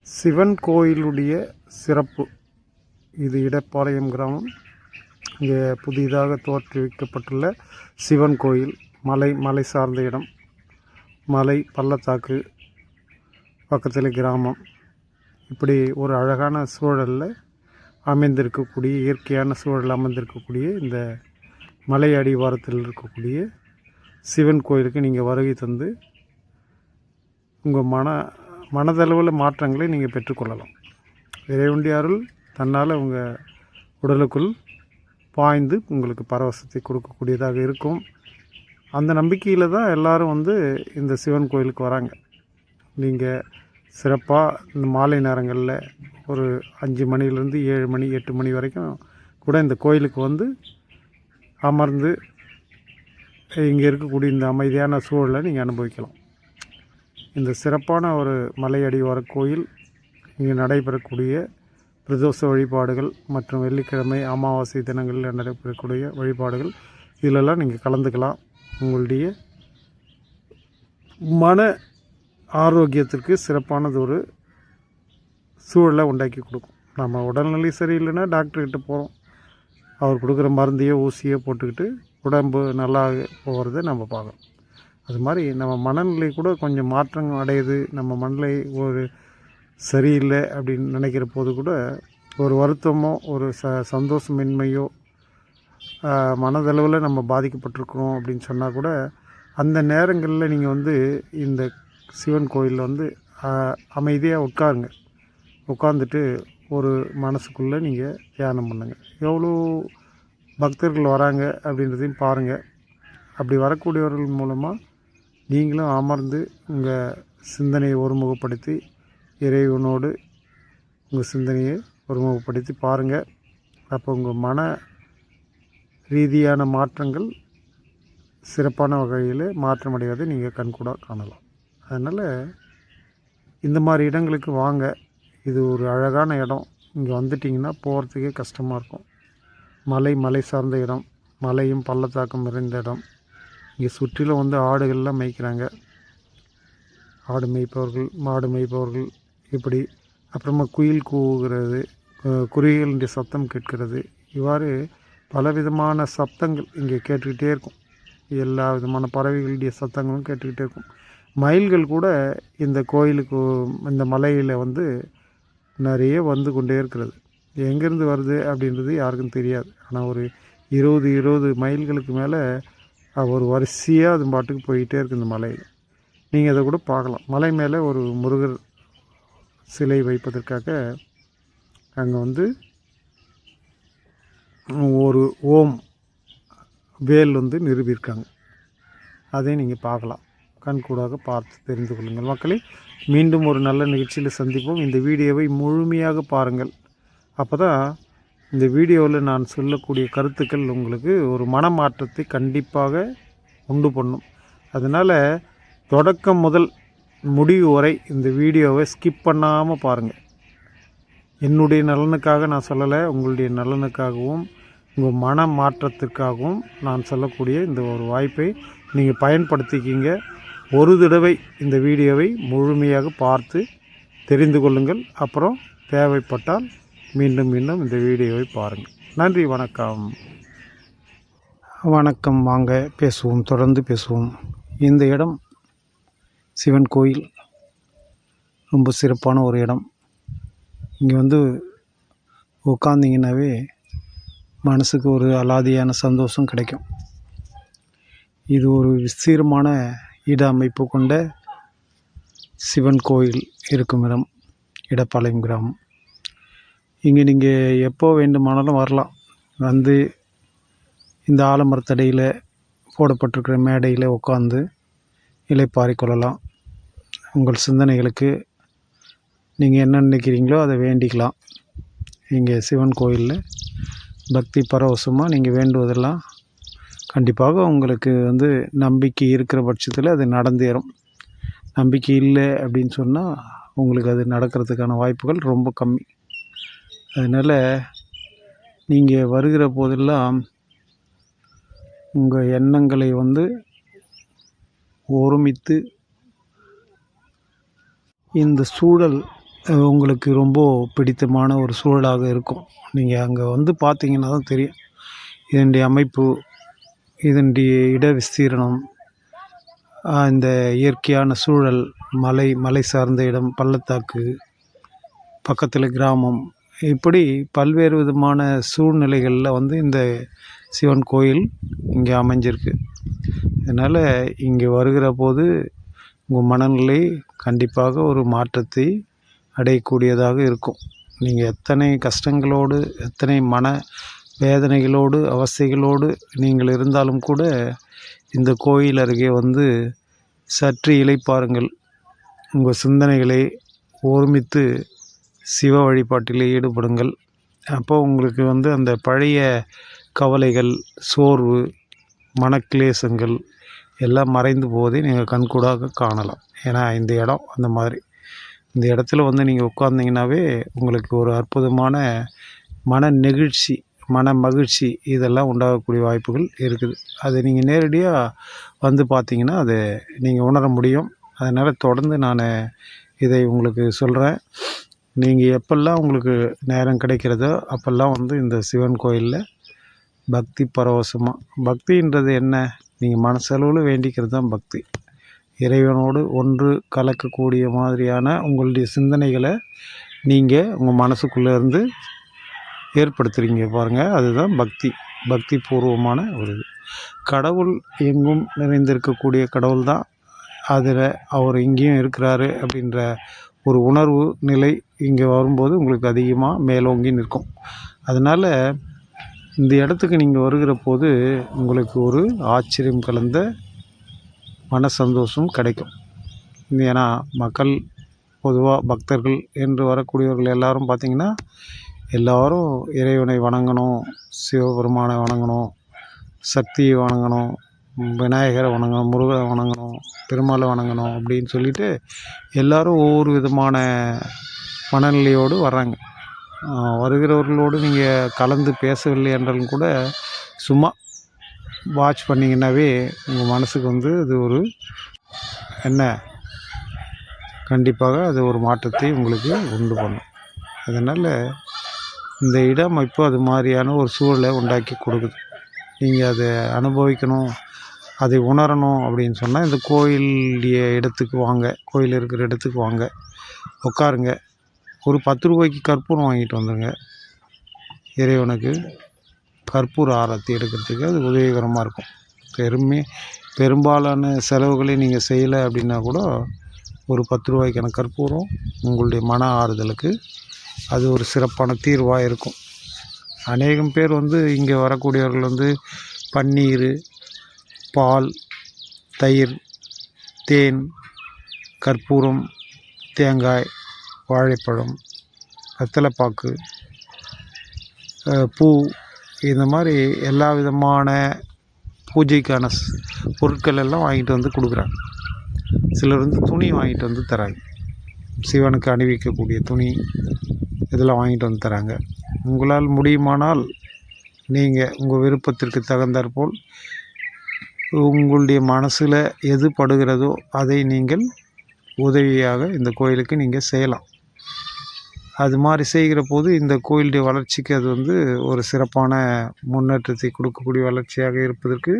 சிவன் கோயிலுடைய சிறப்பு. இது இடப்பாளையம் கிராமம். இங்கே புதிதாக தோற்றுவிக்கப்பட்டுள்ள சிவன் கோயில். மலை சார்ந்த இடம், மலை பள்ளத்தாக்கு பக்கத்தில் கிராமம். இப்படி ஒரு அழகான சூழலில் அமைந்திருக்கக்கூடிய, இயற்கையான சூழல் அமைந்திருக்கக்கூடிய இந்த மலை அடிவாரத்தில் இருக்கக்கூடிய சிவன் கோயிலுக்கு நீங்கள் வருகை தந்து உங்கள் மனதளவில் மாற்றங்களை நீங்கள் பெற்றுக்கொள்ளலாம். இறைவனுடைய அருள் தன்னால் உங்கள் உடலுக்குள் பாய்ந்து உங்களுக்கு பரவசத்தை கொடுக்கக்கூடியதாக இருக்கும். அந்த நம்பிக்கையில் தான் எல்லோரும் இந்த சிவன் கோயிலுக்கு வராங்க. நீங்கள் சிறப்பாக இந்த மாலை நேரங்களில் ஒரு 5 மணிலேருந்து 7 மணி 8 மணி வரைக்கும் கூட இந்த கோயிலுக்கு அமர்ந்து இங்கே இருக்கக்கூடிய இந்த அமைதியான சூழலை நீங்கள் அனுபவிக்கலாம். இந்த சிறப்பான ஒரு மலை அடிவார கோயில், இங்கே நடைபெறக்கூடிய பிரதோஷ வழிபாடுகள் மற்றும் வெள்ளிக்கிழமை அமாவாசை தினங்களில் நடைபெறக்கூடிய வழிபாடுகள், இதிலெல்லாம் நீங்கள் கலந்துக்கலாம். உங்களுடைய மன ஆரோக்கியத்திற்கு சிறப்பானது ஒரு சூழலை உண்டாக்கி கொடுக்கும். நம்ம உடல்நிலை சரியில்லைன்னா டாக்டர்கிட்ட போகிறோம், அவர் கொடுக்குற மருந்தையோ ஊசியோ போட்டுக்கிட்டு உடம்பு நல்லா போகிறத நம்ம பார்க்குறோம். அது மாதிரி நம்ம மனநிலை கூட கொஞ்சம் மாற்றம் அடையுது. நம்ம மனநிலை ஒரு சரியில்லை அப்படின்னு நினைக்கிற போது கூட ஒரு வருத்தமோ ஒரு சந்தோஷமின்மையோ மனதளவில் நம்ம பாதிக்கப்பட்டிருக்கிறோம் அப்படின்னு சொன்னால் கூட அந்த நேரங்களில் நீங்கள் இந்த சிவன் கோயிலில் அமைதியாக உட்காருங்க. உட்காந்துட்டு ஒரு மனசுக்குள்ளே நீங்கள் தியானம் பண்ணுங்கள். எவ்வளோ பக்தர்கள் வராங்க அப்படின்றதையும் பாருங்கள். அப்படி வரக்கூடியவர்கள் மூலமாக நீங்களும் அமர்ந்து உங்கள் சிந்தனையை ஒருமுகப்படுத்தி இறைவனோடு உங்கள் சிந்தனையை ஒருமுகப்படுத்தி பாருங்கள். அப்போ உங்கள் மன ரீதியான மாற்றங்கள் சிறப்பான வகையில் மாற்றமடைவதை நீங்கள் கண்கூட காணலாம். அதனால் இந்த மாதிரி இடங்களுக்கு வாங்க. இது ஒரு அழகான இடம். இங்கே வந்துட்டிங்கன்னா போகிறதுக்கே கஷ்டமாக இருக்கும். மலை சார்ந்த இடம், மலையும் பள்ளத்தாக்கம் நிறைந்த இடம். இங்கே சுற்றிலும் ஆடுகள்லாம் மேய்க்கிறாங்க. ஆடு மேய்ப்பவர்கள், மாடு மேய்ப்பவர்கள், இப்படி அப்புறமா குயில் கூவுகிறது, குருவிகளுடைய சத்தம் கேட்கிறது. இவ்வாறு பலவிதமான சப்தங்கள் இங்கே கேட்டுக்கிட்டே இருக்கும். எல்லா விதமான பறவைகளுடைய சத்தங்களும் கேட்டுக்கிட்டே இருக்கும். மயில்கள் கூட இந்த கோயிலுக்கு, இந்த மலையில் நிறைய வந்து கொண்டே இருக்கிறது. எங்கேருந்து வருது அப்படின்றது யாருக்கும் தெரியாது. ஆனால் ஒரு 20 மைல்களுக்கு மேலே ஒரு வரிசையாக அது பாட்டுக்கு போய்கிட்டே இருக்குது இந்த மலையில். நீங்கள் அதை கூட பார்க்கலாம். மலை மேலே ஒரு முருகர் சிலை வைப்பதற்காக அங்கே ஒரு ஓம் வேல் நிறுவியிருக்காங்க. அதை நீங்கள் பார்க்கலாம். கண்கூடாக பார்த்து தெரிந்து கொள்ளுங்கள். மக்களே, மீண்டும் ஒரு நல்ல நிகழ்ச்சியில் சந்திப்போம். இந்த வீடியோவை முழுமையாக பாருங்கள். அப்போ தான் இந்த வீடியோவில் நான் சொல்லக்கூடிய கருத்துக்கள் உங்களுக்கு ஒரு மனமாற்றத்தை கண்டிப்பாக உண்டு பண்ணும். அதனால் தொடக்கம் முதல் முடிவு வரை இந்த வீடியோவை ஸ்கிப் பண்ணாமல் பாருங்கள். என்னுடைய நலனுக்காக நான் சொல்லலை, உங்களுடைய நலனுக்காகவும் உங்கள் மன மாற்றத்திற்காகவும் நான் சொல்லக்கூடிய இந்த ஒரு வாய்ப்பை நீங்கள் பயன்படுத்திக்கிங்க. ஒரு தடவை இந்த வீடியோவை முழுமையாக பார்த்து தெரிந்து கொள்ளுங்கள். அப்புறம் தேவைப்பட்டால் மீண்டும் இந்த வீடியோவை பாருங்கள். நன்றி, வணக்கம். வணக்கம். வாங்க பேசுவோம், தொடர்ந்து பேசுவோம். இந்த இடம் சிவன் கோயில், ரொம்ப சிறப்பான ஒரு இடம். இங்கே உட்காந்திங்கனாவே மனசுக்கு ஒரு அலாதியான சந்தோஷம் கிடைக்கும். இது ஒரு விஸ்தீரமான இட அமைப்பு கொண்ட சிவன் கோயில் இருக்கும் இடம் இடப்பாளையம் கிராமம். இங்கே நீங்கள் எப்போ வேண்டுமானாலும் வரலாம். இந்த ஆலமரத்தடியில் போடப்பட்டிருக்கிற மேடையில் உட்காந்து இளைப்பாறிக் கொள்ளலாம். உங்கள் சிந்தனைகளுக்கு நீங்கள் என்ன நினைக்கிறீங்களோ அதை வேண்டிக்கலாம். இங்கே சிவன் கோயிலில் பக்தி பரவசமாக நீங்கள் வேண்டுவதெல்லாம் கண்டிப்பாக உங்களுக்கு நம்பிக்கை இருக்கிற பட்சத்தில் அது நடந்தேறும். நம்பிக்கை இல்லை அப்படின்னு சொன்னால் உங்களுக்கு அது நடக்கிறதுக்கான வாய்ப்புகள் ரொம்ப கம்மி. அதனால் நீங்கள் வருகிற போதெல்லாம் உங்கள் எண்ணங்களை ஒருமித்து இந்த சூழல் உங்களுக்கு ரொம்ப பிடித்தமான ஒரு சூழலாக இருக்கும். நீங்கள் அங்கே வந்து பார்த்தீங்கன்னா தான் தெரியும். இதனுடைய அமைப்பு, இதனுடைய இட விஸ்தீரணம், இந்த இயற்கையான சூழல், மலை சார்ந்த இடம், பள்ளத்தாக்கு, பக்கத்தில் கிராமம், இப்படி பல்வேறு விதமான சூழ்நிலைகளில் வந்து இந்த சிவன் கோயில் இங்கே அமைஞ்சிருக்கு. அதனால் இங்கே வருகிற போது உங்கள் மனநிலை கண்டிப்பாக ஒரு மாற்றத்தை அடையக்கூடியதாக இருக்கும். நீங்கள் எத்தனை கஷ்டங்களோடு, எத்தனை மன வேதனைகளோடு, அவஸ்தைகளோடு நீங்கள் இருந்தாலும் கூட இந்த கோயில் அருகே வந்து சற்று இளைப்பாருங்கள். உங்கள் சிந்தனைகளை ஒருமித்து சிவ வழிபாட்டில் ஈடுபடுங்கள். அப்போ உங்களுக்கு வந்து அந்த பழைய கவலைகள், சோர்வு, மனக்லேசங்கள் எல்லாம் மறைந்து போவதை நீங்கள் கண்கூடாக காணலாம். ஏன்னா இந்த இடம் அந்த மாதிரி. இந்த இடத்துல வந்து நீங்கள் உட்கார்ந்திங்கனாவே உங்களுக்கு ஒரு அற்புதமான மன நெகிழ்ச்சி, மன மகிழ்ச்சி இதெல்லாம் உண்டாகக்கூடிய வாய்ப்புகள் இருக்குது. அதை நீங்கள் நேரடியாக வந்து பார்த்தீங்கன்னா அதை நீங்கள் உணர முடியும். அதனால் தொடர்ந்து நான் இதை உங்களுக்கு சொல்கிறேன். நீங்கள் எப்பெல்லாம் உங்களுக்கு நேரம் கிடைக்கிறதோ அப்போல்லாம் வந்து இந்த சிவன் கோயிலில் பக்தி பரவசமாக, பக்தின்றது என்ன, நீங்கள் மனசளவில் வேண்டிக்கிறது தான் பக்தி. இறைவனோடு ஒன்று கலக்கக்கூடிய மாதிரியான உங்களுடைய சிந்தனைகளை நீங்கள் உங்கள் மனசுக்குள்ளே இருந்து ஏற்படுத்துகிறீங்க பாருங்கள், அதுதான் பக்தி பூர்வமான ஒரு இது. கடவுள் எங்கும் நிறைந்திருக்கக்கூடிய கடவுள் தான். அதில் அவர் இங்கேயும் இருக்கிறாரு அப்படின்ற ஒரு உணர்வு நிலை இங்கே வரும்போது உங்களுக்கு அதிகமாக மேலோங்கி நிற்கும். அதனால் இந்த இடத்துக்கு நீங்கள் வருகிற போது உங்களுக்கு ஒரு ஆச்சரியம் கலந்த மன சந்தோஷம் கிடைக்கும். ஏன்னா மக்கள் பொதுவாக பக்தர்கள் என்று வரக்கூடியவர்கள் எல்லாரும் பார்த்திங்கன்னா எல்லோரும் இறைவனை வணங்கணும், சிவபெருமானை வணங்கணும், சக்தியை வணங்கணும், விநாயகரை வணங்கணும், முருகனை வணங்கணும், பெருமாளை வணங்கணும் அப்படின்னு சொல்லிட்டு எல்லோரும் ஒவ்வொரு விதமான மனநிலையோடு வர்றாங்க. வருகிறவர்களோடு நீங்கள் கலந்து பேசவில்லை என்றாலும் கூட சும்மா வாட்ச் பண்ணிங்கன்னாவே உங்கள் மனசுக்கு வந்து அது ஒரு என்ன கண்டிப்பாக அது ஒரு மாற்றத்தை உங்களுக்கு உண்டு பண்ணும். அதனால் இந்த இடம் இப்போ அது மாதிரியான ஒரு சூழலை உண்டாக்கி கொடுக்குது. நீங்கள் அதை அனுபவிக்கணும், அதை உணரணும் அப்படின்னு சொன்னால் இந்த கோயிலுடைய இடத்துக்கு வாங்க, கோயில் இருக்கிற இடத்துக்கு வாங்க, உட்காருங்க. ஒரு 10 ரூபாய்க்கு கற்பூரம் வாங்கிட்டு வந்துடுங்க. இறைவனுக்கு கற்பூர ஆரத்தி எடுக்கிறதுக்கு அது உதவிகரமாக இருக்கும். பெரும்பாலான செலவுகளை நீங்கள் செய்யலை அப்படின்னா கூட ஒரு 10 ரூபாய்க்கான கற்பூரம் உங்களுடைய மன ஆறுதலுக்கு அது ஒரு சிறப்பான தீர்வாக இருக்கும். அநேகம் பேர் வந்து இங்கே வரக்கூடியவர்கள் வந்து பன்னீர், பால், தயிர், தேன், கற்பூரம், தேங்காய், வாழைப்பழம், வெத்தலைப்பாக்கு, பூ, இந்த மாதிரி எல்லா விதமான பூஜைக்கான பொருட்கள் எல்லாம் வாங்கிட்டு வந்து கொடுக்குறாங்க. சிலர் வந்து துணி வாங்கிட்டு வந்து தராங்க, சிவனுக்கு அணிவிக்கக்கூடிய துணி இதெல்லாம் வாங்கிட்டு வந்து தராங்க. உங்களால் முடியுமானால் நீங்கள் உங்கள் விருப்பத்திற்கு தகுந்தாற்போல் உங்களுடைய மனசில் எது படுகிறதோ அதை நீங்கள் உதவியாக இந்த கோயிலுக்கு நீங்கள் செய்யலாம். அது மாதிரி செய்கிற போது இந்த கோயிலுடைய வளர்ச்சிக்கு அது வந்து ஒரு சிறப்பான முன்னேற்றத்தை கொடுக்கக்கூடிய வளர்ச்சியாக இருப்பதற்கு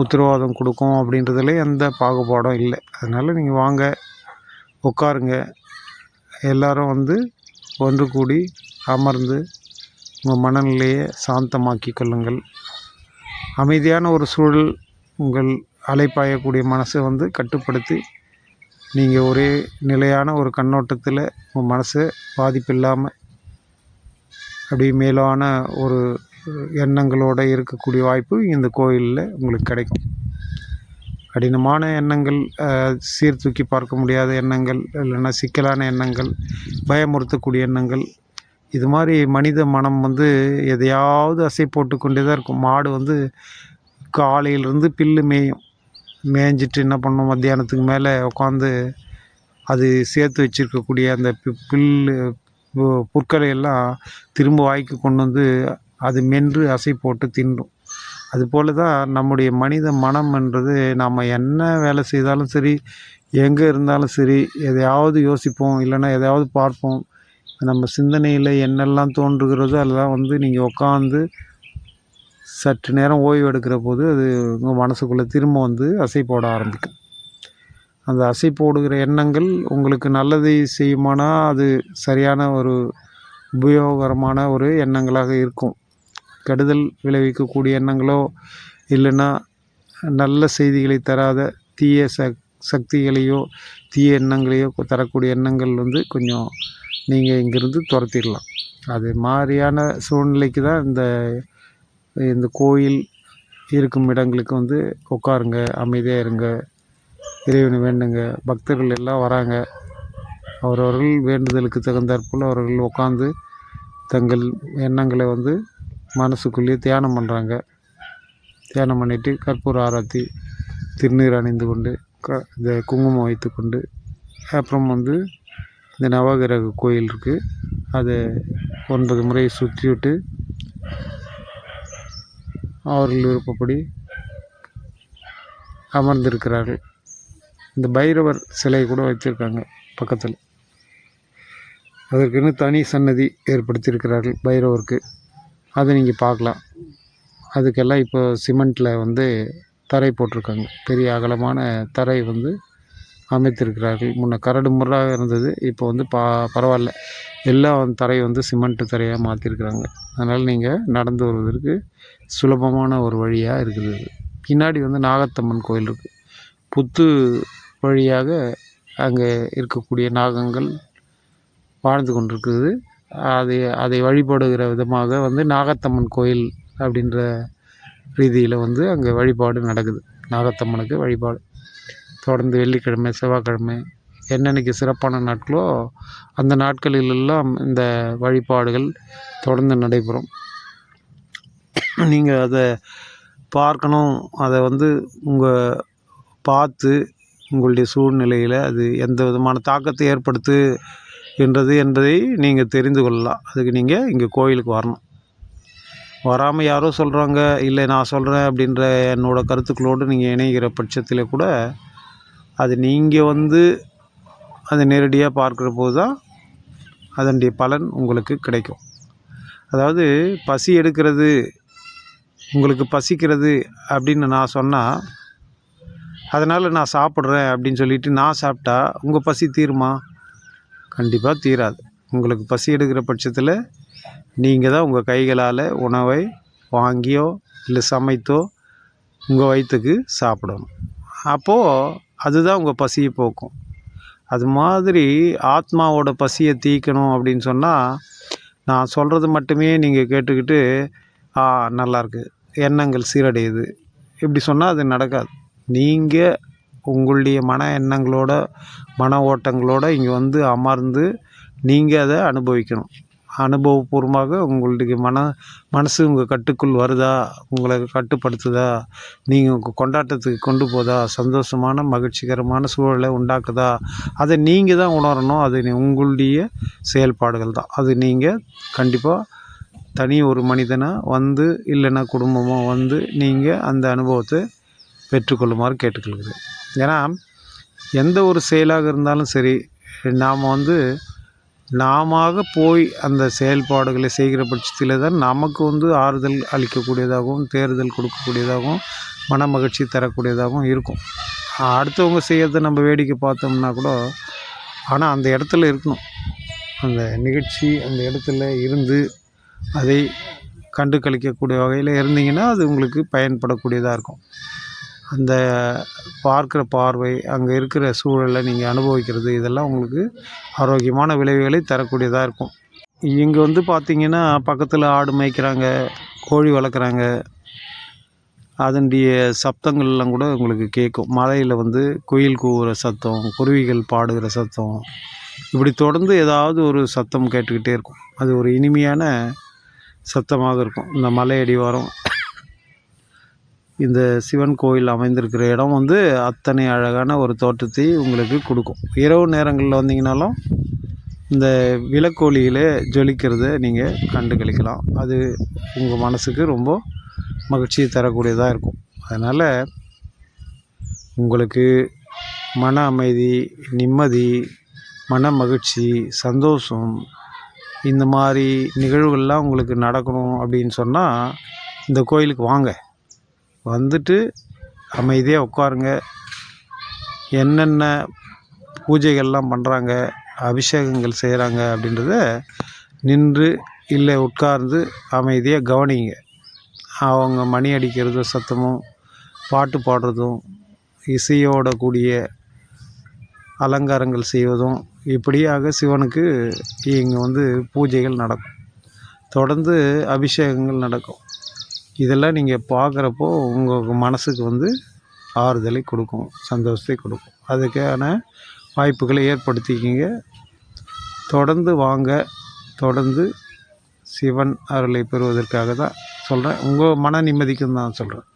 உத்தரவாதம் கொடுக்கும் அப்படின்றதுல எந்த பாகுபாடும் இல்லை. அதனால் நீங்கள் வாங்க, உட்காருங்க, எல்லோரும் வந்து ஒன்று கூடி அமர்ந்து உங்கள் மனநிலையை சாந்தமாக்கி கொள்ளுங்கள். அமைதியான ஒரு சூழல் உங்கள் அலைப்பாயக்கூடிய மனசை வந்து கட்டுப்படுத்தி நீங்கள் ஒரே நிலையான ஒரு கண்ணோட்டத்தில் உங்கள் மனசை பாதிப்பு இல்லாமல் அப்படி மேலான ஒரு எண்ணங்களோடு இருக்கக்கூடிய வாய்ப்பு இந்த கோயிலில் உங்களுக்கு கிடைக்கும். கடினமான எண்ணங்கள், சீர்தூக்கி பார்க்க முடியாத எண்ணங்கள், இல்லைன்னா சிக்கலான எண்ணங்கள், பயமுறுத்தக்கூடிய எண்ணங்கள், இது மாதிரி மனித மனம் வந்து எதையாவது அசை போட்டு கொண்டே தான் இருக்கும். மாடு வந்து காலையிலேருந்து புல்லு மேய்ஞ்சிட்டு என்ன பண்ணும், மத்தியானத்துக்கு மேலே உட்காந்து அது சேர்த்து வச்சுருக்கக்கூடிய அந்த புற்களை எல்லாம் திரும்ப வாய்க்கு கொண்டு வந்து அது மென்று அசை போட்டு தின்றும். அதுபோல் தான் நம்முடைய மனித மனம் என்றது, நாம் என்ன வேலை செய்தாலும் சரி, எங்கே இருந்தாலும் சரி எதையாவது யோசிப்போம், இல்லைன்னா எதையாவது பார்ப்போம். நம்ம சிந்தனையில் என்னெல்லாம் தோன்றுகிறதோ அதெல்லாம் வந்து நீங்கள் உட்காந்து சற்று நேரம் ஓய்வு எடுக்கிற போது அது உங்கள் மனசுக்குள்ளே திரும்ப வந்து அசை போட ஆரம்பிக்கும். அந்த அசை போடுகிற எண்ணங்கள் உங்களுக்கு நல்லதை செய்யுமானா அது சரியான ஒரு உபயோகரமான ஒரு எண்ணங்களாக இருக்கும். கெடுதல் விளைவிக்கக்கூடிய எண்ணங்களோ இல்லைன்னா நல்ல செய்திகளை தராத தீய சக்திகளையோ தீய எண்ணங்களையோ தரக்கூடிய எண்ணங்கள் வந்து கொஞ்சம் நீங்கள் இங்கேருந்து துரத்திடலாம். அது மாதிரியான சூழ்நிலைக்கு தான் இந்த கோயில் இருக்கும் இடங்களுக்கு வந்து உட்காருங்க, அமைதியாக இருங்க, இறைவனை வேண்டுங்க. பக்தர்கள் எல்லாம் வராங்க. அவரவர்கள் வேண்டுதலுக்கு தகுந்தாற்போல் அவர்கள் உட்காந்து தங்கள் எண்ணங்களை வந்து மனசுக்குள்ளேயே தியானம் பண்ணுறாங்க. தியானம் பண்ணிவிட்டு கற்பூர ஆராத்தி, திருநீர் அணிந்து கொண்டு இந்த குங்குமம் வைத்து கொண்டு அப்புறம் வந்து இந்த நவகிரக கோயில் இருக்குது, அதை 9 முறை சுற்றிவிட்டு அவர்கள் விருப்பப்படி அமர்ந்திருக்கிறார்கள். இந்த பைரவர் சிலை கூட வச்சுருக்காங்க பக்கத்தில். அதற்குன்னு தனி சன்னதி ஏற்படுத்தியிருக்கிறார்கள் பைரவருக்கு. அதை நீங்கள் பார்க்கலாம். அதுக்கெல்லாம் இப்போ சிமெண்ட்டில் வந்து தரை போட்டிருக்காங்க. பெரிய அகலமான தரை வந்து அமைத்திருக்கிறார்கள். முன்ன கரடு முரடாக இருந்தது, இப்போ வந்து பரவாயில்ல, எல்லாம் தரை வந்து சிமெண்ட்டு தரையாக மாற்றிருக்கிறாங்க. அதனால் நீங்கள் நடந்து வருவதற்கு சுலபமான ஒரு வழியாக இருக்குது. பின்னாடி வந்து நாகத்தம்மன் கோயில் இருக்குது. புத்து வழியாக அங்கே இருக்கக்கூடிய நாகங்கள் வாழ்ந்து கொண்டிருக்குது. அதை வழிபடுகிற விதமாக வந்து நாகத்தம்மன் கோயில் அப்படின்ற ரீதியில் வந்து அங்கே வழிபாடு நடக்குது. நாகத்தம்மனுக்கு வழிபாடு தொடர்ந்து வெள்ளிக்கிழமை, செவ்வாய்க்கிழமை என்னென்னைக்கு சிறப்பான நாட்களோ அந்த நாட்களிலெல்லாம் இந்த வழிபாடுகள் தொடர்ந்து நடைபெறும். நீங்கள் அதை பார்க்கணும். அதை வந்து பார்த்து உங்களுடைய சூழ்நிலையில் அது எந்த விதமான தாக்கத்தை ஏற்படுத்து என்பதை நீங்கள் தெரிந்து கொள்ளலாம். அதுக்கு நீங்கள் இங்கே கோயிலுக்கு வரணும். வராமல் யாரோ சொல்கிறாங்க, இல்லை நான் சொல்கிறேன் அப்படின்ற என்னோடய கருத்துக்களோடு நீங்கள் இணைகிற பட்சத்தில் கூட அது நீங்கள் வந்து அதை நேரடியாக பார்க்குற போது தான் அதனுடைய பலன் உங்களுக்கு கிடைக்கும். அதாவது பசி எடுக்கிறது, உங்களுக்கு பசிக்கிறது அப்படின்னு நான் சொன்னால், அதனால் நான் சாப்பிட்றேன் அப்படின்னு சொல்லிவிட்டு நான் சாப்பிட்டா உங்கள் பசி தீருமா? கண்டிப்பாக தீராது. உங்களுக்கு பசி எடுக்கிற பட்சத்தில் நீங்கள் தான் உங்கள் கைகளால் உணவை வாங்கியோ இல்லை சமைத்தோ உங்கள் வயிற்றுக்கு சாப்பிடணும். அப்போது அதுதான் உங்கள் பசியை போக்கும். அது மாதிரி ஆத்மாவோட பசியை தீர்க்கணும் அப்படின்னு சொன்னால், நான் சொல்கிறது மட்டுமே நீங்கள் கேட்டுக்கிட்டு நல்லாயிருக்கு, எண்ணங்கள் சீரடையுது இப்படி சொன்னால் அது நடக்காது. நீங்கள் உங்களுடைய மன எண்ணங்களோட மன ஓட்டங்களோடு இங்கே வந்து அமர்ந்து நீங்கள் அதை அனுபவிக்கணும். அனுபவபூர்வமாக உங்களுடைய மனசு உங்கள் கட்டுக்குள் வருதா, உங்களை கட்டுப்படுத்துதா, நீங்கள் உங்கள் கொண்டாட்டத்துக்கு கொண்டு போதா, சந்தோஷமான மகிழ்ச்சிகரமான சூழலை உண்டாக்குதா, அதை நீங்கள் தான் உணரணும். அது உங்களுடைய செயல்பாடுகள் தான். அது நீங்கள் கண்டிப்பாக தனி ஒரு மனிதனாக வந்து இல்லைன்னா குடும்பமாக வந்து நீங்கள் அந்த அனுபவத்தை பெற்றுக்கொள்ளுமாறு கேட்டுக்கொள்கிறேன். ஏன்னா எந்த ஒரு செயலாக இருந்தாலும் சரி, நாம போய் அந்த செயல்பாடுகளை செய்கிற பட்சத்தில் தான் நமக்கு வந்து ஆறுதல் அளிக்கக்கூடியதாகவும் தேறுதல் கொடுக்கக்கூடியதாகவும் மன மகிழ்ச்சி தரக்கூடியதாகவும் இருக்கும். அடுத்தவங்க செய்கிறத நம்ம வேடிக்கை பார்த்தோம்னா கூட, ஆனால் அந்த இடத்துல இருக்கணும். அந்த நிகழ்ச்சி அந்த இடத்துல இருந்து அதை கண்டு கழிக்கக்கூடிய வகையில் இருந்தீங்கன்னா அது உங்களுக்கு பயன்படக்கூடியதாக இருக்கும். அந்த பார்க்குற பார்வை, அங்கே இருக்கிற சூழலை நீங்கள் அனுபவிக்கிறது, இதெல்லாம் உங்களுக்கு ஆரோக்கியமான விளைவுகளை தரக்கூடியதாக இருக்கும். இங்கே வந்து பார்த்திங்கன்னா பக்கத்தில் ஆடு மேய்க்கிறாங்க, கோழி வளர்க்குறாங்க. அதனுடைய சப்தங்கள்லாம் கூட உங்களுக்கு கேட்கும். மலையில் வந்து குயில் கூவுகிற சத்தம், குருவிகள் பாடுகிற சத்தம், இப்படி தொடர்ந்து ஏதாவது ஒரு சத்தம் கேட்டுக்கிட்டே இருக்கும். அது ஒரு இனிமையான சத்தமாக இருக்கும். இந்த மலை அடிவாரம், இந்த சிவன் கோயில் அமைந்திருக்கிற இடம் வந்து அத்தனை அழகான ஒரு தோற்றத்தை உங்களுக்கு கொடுக்கும். இரவு நேரங்களில் வந்தீங்கனாலும் இந்த விளக்கோலியில் ஜொலிக்கிறத நீங்கள் கண்டு கழிக்கலாம். அது உங்கள் மனசுக்கு ரொம்ப மகிழ்ச்சியை தரக்கூடியதாக இருக்கும். அதனால் உங்களுக்கு மன அமைதி, நிம்மதி, மன மகிழ்ச்சி, சந்தோஷம் இந்த மாதிரி நிகழ்வுகள்லாம் உங்களுக்கு நடக்கணும் அப்படின்னு சொன்னால் இந்த கோயிலுக்கு வாங்க. வந்துட்டு அமைதியாக உட்காருங்க. என்னென்ன பூஜைகள்லாம் பண்ணுறாங்க, அபிஷேகங்கள் செய்கிறாங்க அப்படின்றத நின்று இல்லை உட்கார்ந்து அமைதியாக கவனிங்க. அவங்க மணி அடிக்கிறது சத்தமும், பாட்டு பாடுறதும், இசையோட கூடிய அலங்காரங்கள் செய்வதும் இப்படியாக சிவனுக்கு இங்கே பூஜைகள் நடக்கும். தொடர்ந்து அபிஷேகங்கள் நடக்கும். இதெல்லாம் நீங்கள் பார்க்குறப்போ உங்கள் மனசுக்கு ஆறுதலை கொடுக்கும், சந்தோஷத்தை கொடுக்கும். அதுக்கான வாய்ப்புகளை ஏற்படுத்திக்கிங்க. தொடர்ந்து வாங்க. தொடர்ந்து சிவன் அருளை பெறுவதற்காக தான் சொல்கிறேன். உங்கள் மன நிம்மதிக்கும் தான் சொல்கிறேன்.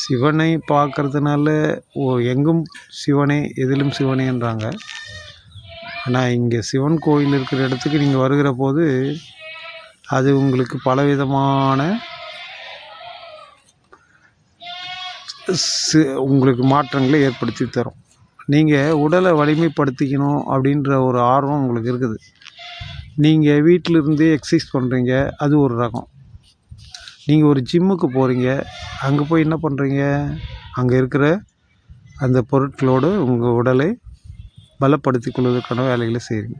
சிவனை பார்க்குறதுனால எங்கும் சிவனே எதிலும் சிவனேன்றாங்க. ஆனால் இங்கே சிவன் கோயில் இருக்கிற இடத்துக்கு நீங்கள் வருகிற போது அது உங்களுக்கு பலவிதமான உங்களுக்கு மாற்றங்களை ஏற்படுத்தி தரும். நீங்கள் உடலை வலிமைப்படுத்திக்கணும் அப்படின்ற ஒரு ஆர்வம் உங்களுக்கு இருக்குது. நீங்கள் வீட்டில் இருந்தே எக்ஸசைஸ் பண்ணுறீங்க, அது ஒரு ரகம். நீங்கள் ஒரு ஜிம்முக்கு போகிறீங்க, அங்கே போய் என்ன பண்ணுறீங்க, அங்கே இருக்கிற அந்த பொருட்களோடு உங்கள் உடலை பலப்படுத்தி கொள்வதற்கான வேலைகளை செய்கிறீங்க.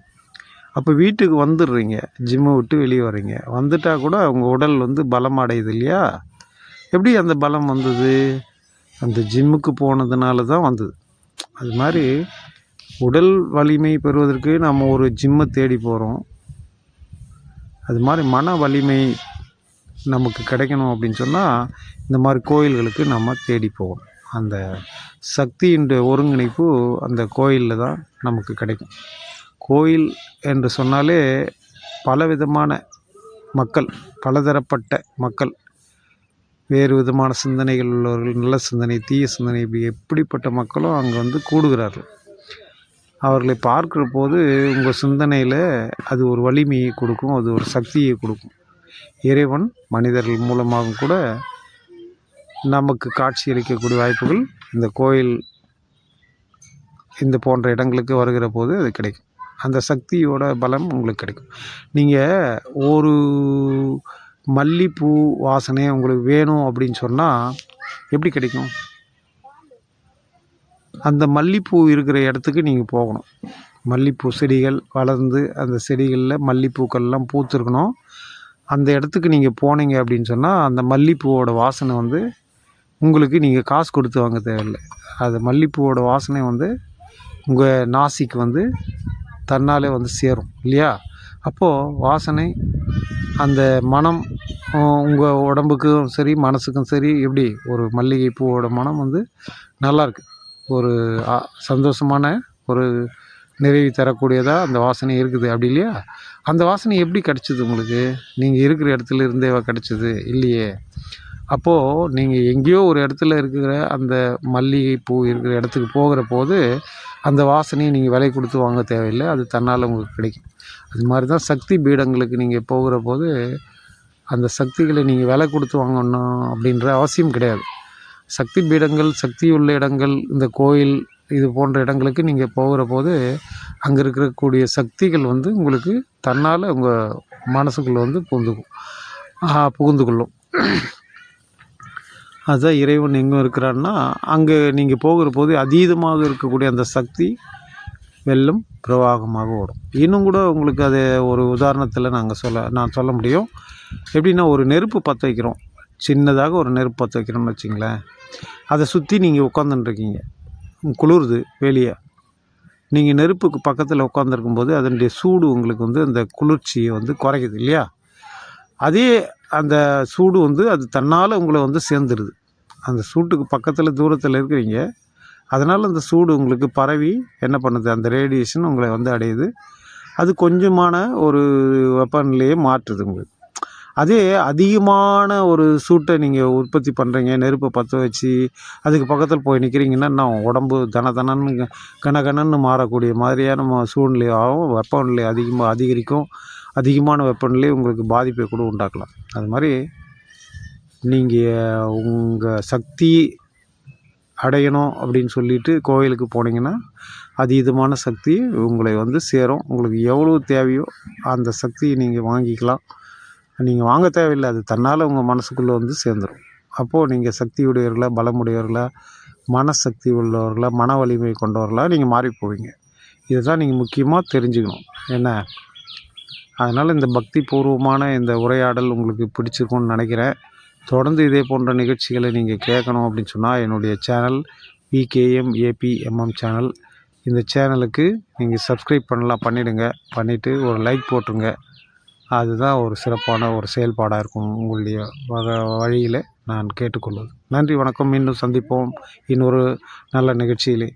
அப்போ வீட்டுக்கு வந்துடுறீங்க, ஜிம்மை விட்டு வெளியே வர்றீங்க. வந்துட்டால் கூட உங்கள் உடல் பலம் அடையுது இல்லையா? எப்படி அந்த பலம் வந்தது? அந்த ஜிம்முக்கு போனதுனால தான் வந்தது. அது மாதிரி உடல் வலிமை பெறுவதற்கு நம்ம ஒரு ஜிம்மை தேடி போகிறோம். அது மாதிரி மன வலிமை நமக்கு கிடைக்கணும் அப்படின்னு சொன்னால் இந்த மாதிரி கோயில்களுக்கு நம்ம தேடி போவோம். அந்த சக்தியின் ஒருங்கிணைப்பு அந்த கோயிலில் தான் நமக்கு கிடைக்கும். கோயில் என்று சொன்னாலே பலவிதமான மக்கள், பலதரப்பட்ட மக்கள், வேறு விதமான சிந்தனைகள் உள்ளவர்கள், நல்ல சிந்தனை, தீய சிந்தனை, இப்படி எப்படிப்பட்ட மக்களும் அங்கே கூடுகிறார்கள். அவர்களை பார்க்குற போது உங்கள் சிந்தனையில் அது ஒரு வலிமையை கொடுக்கும், அது ஒரு சக்தியை கொடுக்கும். இறைவன் மனிதர்கள் மூலமாக கூட நமக்கு காட்சி அளிக்கக்கூடிய வாய்ப்புகள் இந்த கோயில் இந்த போன்ற இடங்களுக்கு வருகிற போது அது கிடைக்கும். அந்த சக்தியோட பலம் உங்களுக்கு கிடைக்கும். நீங்கள் ஒரு மல்லிப்பூ வாசனை உங்களுக்கு வேணும் அப்படின்னு சொன்னால் எப்படி கிடைக்கும்? அந்த மல்லிப்பூ இருக்கிற இடத்துக்கு நீங்கள் போகணும். மல்லிப்பூ செடிகள் வளர்ந்து அந்த செடிகளில் மல்லிப்பூக்கள்லாம் பூத்துருக்கணும். அந்த இடத்துக்கு நீங்கள் போனீங்க அப்படின்னு சொன்னால் அந்த மல்லிப்பூவோட வாசனை உங்களுக்கு நீங்கள் காசு கொடுத்து வாங்க தேவையில்லை. அது மல்லிப்பூவோட வாசனை உங்கள் நாசிக்கு தன்னாலே சேரும் இல்லையா? அப்போது வாசனை, அந்த மனம் உங்கள் உடம்புக்கும் சரி மனசுக்கும் சரி எப்படி ஒரு மல்லிகை பூவோட மனம் நல்லாயிருக்கு. ஒரு சந்தோஷமான ஒரு நிறைவு தரக்கூடியதாக அந்த வாசனை இருக்குது அப்படி இல்லையா? அந்த வாசனை எப்படி கிடச்சிது உங்களுக்கு? நீங்கள் இருக்கிற இடத்துல இருந்தே கிடச்சிது இல்லையே. அப்போது நீங்கள் எங்கேயோ ஒரு இடத்துல இருக்கிற அந்த மல்லிகை பூ இருக்கிற இடத்துக்கு போகிற போது அந்த வாசனையை நீங்கள் விலை கொடுத்து வாங்க தேவையில்லை, அது தன்னால் உங்களுக்கு கிடைக்கும். அது மாதிரி தான் சக்தி பீடங்களுக்கு நீங்கள் போகிற போது அந்த சக்திகளை நீங்கள் விலை கொடுத்து வாங்கணும் அப்படின்ற அவசியம் கிடையாது. சக்தி பீடங்கள், சக்தி உள்ள இடங்கள், இந்த கோயில் இது போன்ற இடங்களுக்கு நீங்கள் போகிற போது அங்கே இருக்கக்கூடிய சக்திகள் உங்களுக்கு தன்னால் உங்கள் மனசுக்குள்ளே புகுந்து கொள்ளும். அதுதான் இறைவன் எங்கே இருக்கிறான்னா அங்கே நீங்கள் போகிற போது அதீதமாக இருக்கக்கூடிய அந்த சக்தி வெள்ளம் பிரவாகமாக ஓடும். இன்னும் கூட உங்களுக்கு அது ஒரு உதாரணத்தில் நான் சொல்ல முடியும். எப்படின்னா ஒரு நெருப்பு பற்ற வைக்கிறோம், சின்னதாக ஒரு நெருப்பு பற்ற வைக்கிறோம்னு வச்சிங்களேன். அதை சுற்றி நீங்கள் உட்காந்துட்டுருக்கீங்க, குளிருது வெளியே. நீங்கள் நெருப்புக்கு பக்கத்தில் உட்காந்துருக்கும்போது அதனுடைய சூடு உங்களுக்கு அந்த குளிர்ச்சியை குறைக்குது இல்லையா? அதே அந்த சூடு அது தன்னால் உங்களை சேர்ந்துடுது. அந்த சூட்டுக்கு பக்கத்தில் தூரத்தில் இருக்கிறீங்க, அதனால் அந்த சூடு உங்களுக்கு பரவி என்ன பண்ணுது, அந்த ரேடியேஷன் உங்களை அடையுது. அது கொஞ்சமான ஒரு வெப்பநிலையை மாற்றுது உங்களுக்கு. அதே அதிகமான ஒரு சூட்டை நீங்கள் உற்பத்தி பண்ணுறீங்க, நெருப்பை பற்ற வச்சு அதுக்கு பக்கத்தில் போய் நிற்கிறீங்கன்னா நான் உடம்பு தனன்னு கனகனன்னு மாறக்கூடிய மாதிரியான சூழ்நிலையாகவும் வெப்பநிலை அதிகரிக்கும். அதிகமான வெப்பநிலை உங்களுக்கு பாதிப்பை கூட உண்டாக்கலாம். அது மாதிரி நீங்கள் உங்கள் சக்தி அடையணும் அப்படின்னு சொல்லிட்டு கோயிலுக்கு போனீங்கன்னா அதீதமான சக்தி உங்களை வந்து சேரும். உங்களுக்கு எவ்வளோ தேவையோ அந்த சக்தியை நீங்கள் வாங்கிக்கலாம். நீங்கள் வாங்க தேவையில்லை, அது தன்னால் உங்கள் மனசுக்குள்ளே வந்து சேர்ந்துடும். அப்போது நீங்கள் சக்தியுடையவர்களா, பலமுடையவர்களா, மனசக்தி உள்ளவர்களா, மன வலிமை கொண்டவர்களாக நீங்கள் மாறி போவீங்க. இதுதான் நீங்கள் முக்கியமாக தெரிஞ்சுக்கணும். என்ன, அதனால் இந்த பக்தி பூர்வமான இந்த உரையாடல் உங்களுக்கு பிடிச்சிருக்கும்னு நினைக்கிறேன். தொடர்ந்து இதே போன்ற நிகழ்ச்சிகளை நீங்கள் கேட்கணும் அப்படின்னு சொன்னால் என்னுடைய சேனல் விகேஎம் சேனல், இந்த சேனலுக்கு நீங்கள் சப்ஸ்கிரைப் பண்ணிவிடுங்க. பண்ணிவிட்டு ஒரு லைக் போட்டுருங்க. அதுதான் ஒரு சிறப்பான ஒரு செயல்பாடாக இருக்கும் உங்களுடைய வழியில் நான் கேட்டுக்கொள்வது. நன்றி, வணக்கம். மீண்டும் சந்திப்போம் இன்னொரு நல்ல நிகழ்ச்சியிலே.